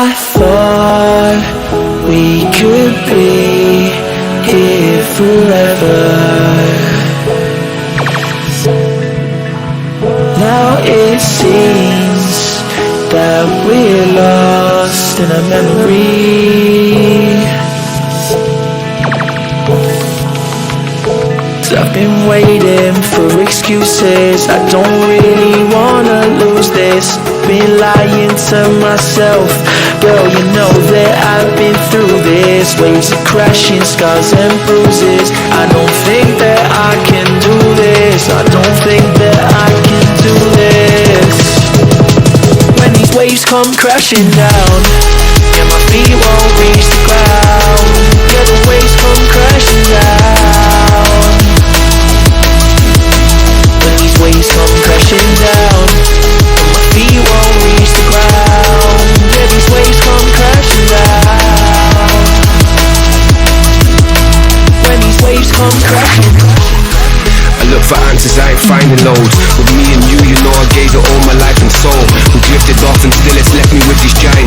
I thought we could be here forever. Now it seems that we're lost in a memory. I've been waiting for excuses, I don't really wanna lose this. Been lying to myself, girl, you know that I've been through this. Waves of crashing, scars and bruises. I don't think that I can do this, I don't think that I can do this. When these waves come crashing down, yeah, my feet won't reach the ground. Yeah, the waves come crashing down. Waves come crashing down, and my feet won't reach the ground. Yeah, these waves come crashing down. When these waves come crashing. I look for answers, I ain't finding loads. With me and you know I gave it all my life and soul. We drifted off and still it's left me with these giant